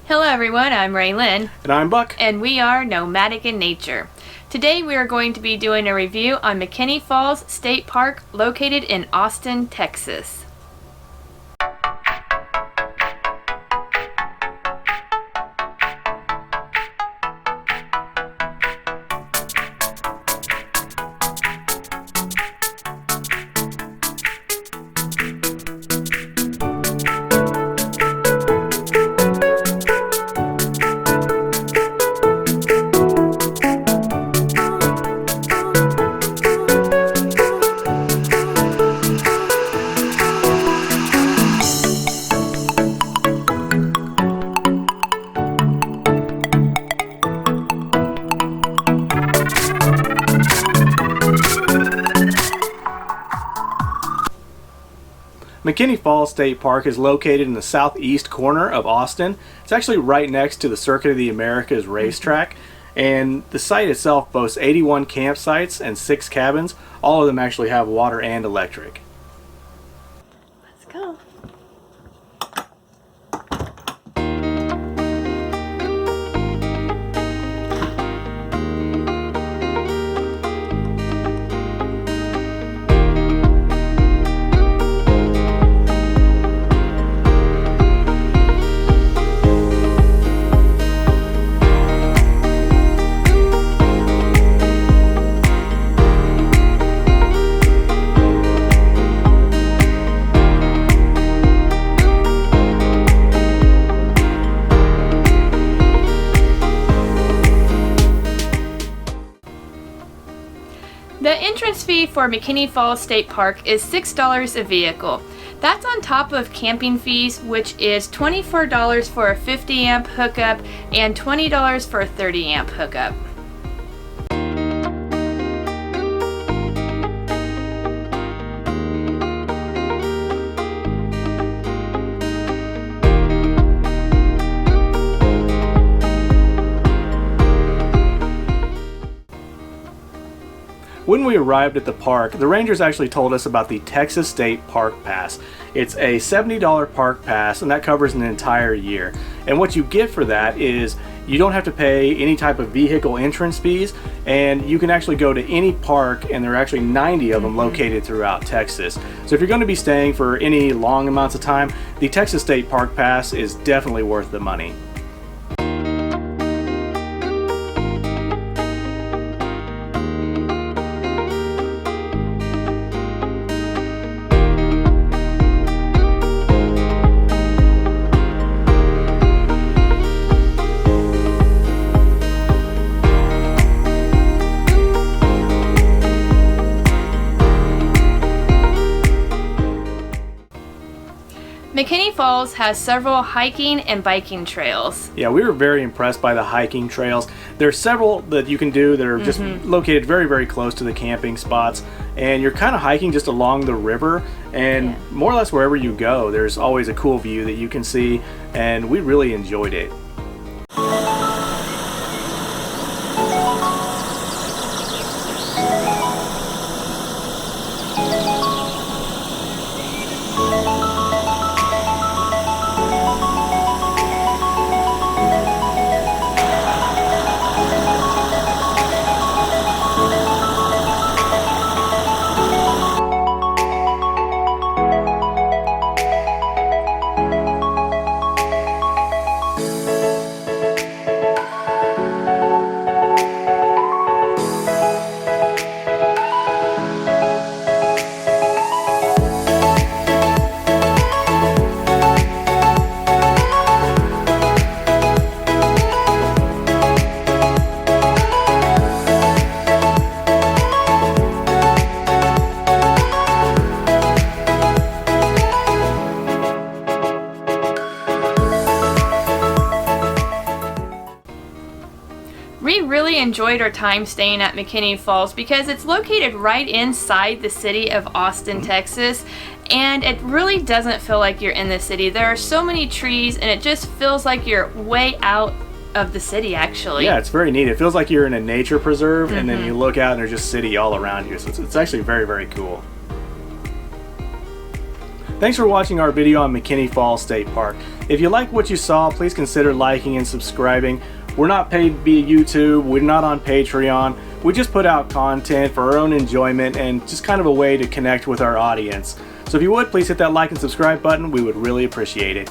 Hello everyone, I'm Raylyn. And I'm Buck. And we are Nomadic in Nature. Today we are going to be doing a review on McKinney Falls State Park located in Austin, Texas. McKinney Falls State Park is located in the southeast corner of Austin. It's actually right next to the Circuit of the Americas racetrack, and the site itself boasts 81 campsites and 6 cabins. All of them actually have water and electric. Let's go. The entrance fee for McKinney Falls State Park is $6 a vehicle. That's on top of camping fees, which is $24 for a 50 amp hookup and $20 for a 30 amp hookup. When we arrived at the park, the rangers actually told us about the Texas State Park Pass. It's a $70 park pass, and that covers an entire year. And what you get for that is you don't have to pay any type of vehicle entrance fees, and you can actually go to any park, and there are actually 90 of them located throughout Texas. So if you're going to be staying for any long amounts of time, the Texas State Park Pass is definitely worth the money. McKinney Falls has several hiking and biking trails. Yeah, we were very impressed by the hiking trails. There are several that you can do that are just located very, very close to the camping spots. And you're kind of hiking just along the river, and more or less wherever you go, there's always a cool view that you can see, and we really enjoyed it. We really enjoyed our time staying at McKinney Falls because it's located right inside the city of Austin, Texas, and it really doesn't feel like you're in the city. There are so many trees and it just feels like you're way out of the city, actually. Yeah, it's very neat. It feels like you're in a nature preserve, and then you look out and there's just city all around you. So it's actually very, very cool. Thanks for watching our video on McKinney Falls State Park. If you like what you saw, please consider liking and subscribing. We're not paid via YouTube, we're not on Patreon. We just put out content for our own enjoyment and just kind of a way to connect with our audience. So if you would, please hit that like and subscribe button. We would really appreciate it.